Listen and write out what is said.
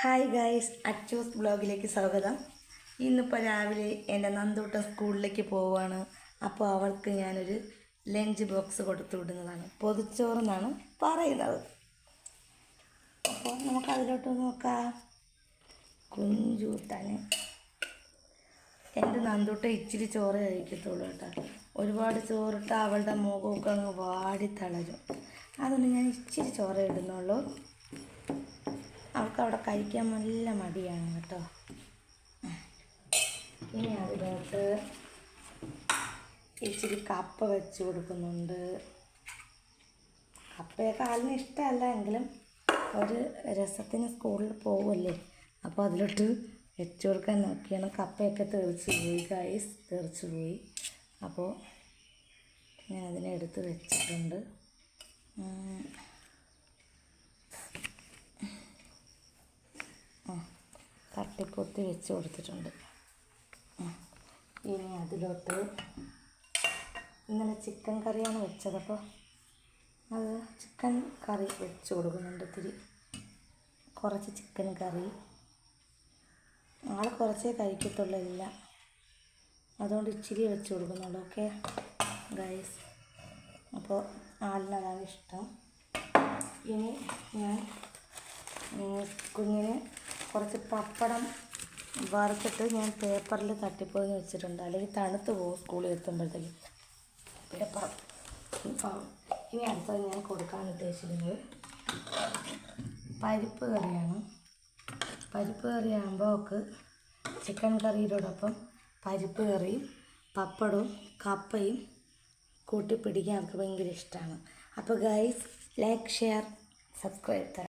Hi guys, Achus ബ്ലോഗിലേക്ക് സ്വാഗതം. ഇന്നിപ്പോൾ രാവിലെ എൻ്റെ നന്ദൂട്ടൻ സ്കൂളിലേക്ക് പോവുകയാണ്. അപ്പോൾ അവൾക്ക് ഞാനൊരു ലഞ്ച് ബോക്സ് കൊടുത്തു വിടുന്നതാണ്. പൊതിച്ചോറെന്നാണ് പറയുന്നത്. അപ്പോൾ നമുക്കതിലോട്ട് നോക്കാം. കുഞ്ചൂട്ടന് എൻ്റെ നന്ദൂട്ടൻ ഇച്ചിരി ചോറ് കഴിക്കത്തുള്ളൂ കേട്ടോ. ഒരുപാട് ചോറിട്ട് അവളുടെ മുഖമൊക്കെ അങ്ങ് വാടി തളരും. അതുകൊണ്ട് ഞാൻ ഇച്ചിരി ചോറ് ഇടുന്നുള്ളൂ. അവൾക്ക് അവിടെ കഴിക്കാൻ നല്ല മടിയാണ് കേട്ടോ. ഇനി അതിലോട്ട് ഇച്ചിരി കപ്പ വെച്ച് കൊടുക്കുന്നുണ്ട്. കപ്പയൊക്കെ ആളിന് ഇഷ്ടമല്ല എങ്കിലും ഒരു രസത്തിന് സ്കൂളിൽ പോകുമല്ലേ, അപ്പോൾ അതിലോട്ട് വെച്ച് കൊടുക്കാൻ നോക്കിയാണ്. കപ്പയൊക്കെ തെറിച്ച് പോയി ഗൈസ്, തെറിച്ച് പോയി. അപ്പോൾ ഞാൻ അതിനെ എടുത്ത് വെച്ചിട്ടുണ്ട്. തട്ടിപ്പൊത്തി വെച്ച് കൊടുത്തിട്ടുണ്ട്. ഇനി അതിലോട്ട് ഇന്നലെ ചിക്കൻ കറിയാണ് വെച്ചത്, അപ്പോൾ അത് ചിക്കൻ കറി വെച്ച് കൊടുക്കുന്നുണ്ട്. ഇത്തിരി കുറച്ച് ചിക്കൻ കറി. ആൾ കുറച്ചേ കഴിക്കത്തുള്ളൂ എല്ലാം, അതുകൊണ്ട് ഇച്ചിരി വെച്ച് കൊടുക്കുന്നുണ്ട്. ഓക്കെ ഗൈസ്, അപ്പോൾ ആളിനതാണ് ഇഷ്ടം. ഇനി ഞാൻ കുഞ്ഞിന് കുറച്ച് പപ്പടം വറുത്തിട്ട് ഞാൻ പേപ്പറിൽ തട്ടിപ്പോയി വെച്ചിട്ടുണ്ട്, അല്ലെങ്കിൽ തണുത്ത് പോകും സ്കൂളിൽ എത്തുമ്പോഴത്തേക്ക് പേപ്പർ. ഇനി അടുത്തത് ഞാൻ കൊടുക്കാൻ ഉദ്ദേശിക്കുന്നത് പരിപ്പ് കറിയാണ്. പരിപ്പ് കറിയാകുമ്പോൾ അവൾക്ക് ചിക്കൻ കറിയോടൊപ്പം പരിപ്പ് കറിയും പപ്പടവും കപ്പയും കൂട്ടി പിടിക്കാൻ അവർക്ക് ഭയങ്കര ഇഷ്ടമാണ്. അപ്പോൾ ഗൈസ്, ലൈക്ക്, ഷെയർ, സബ്സ്ക്രൈബ്.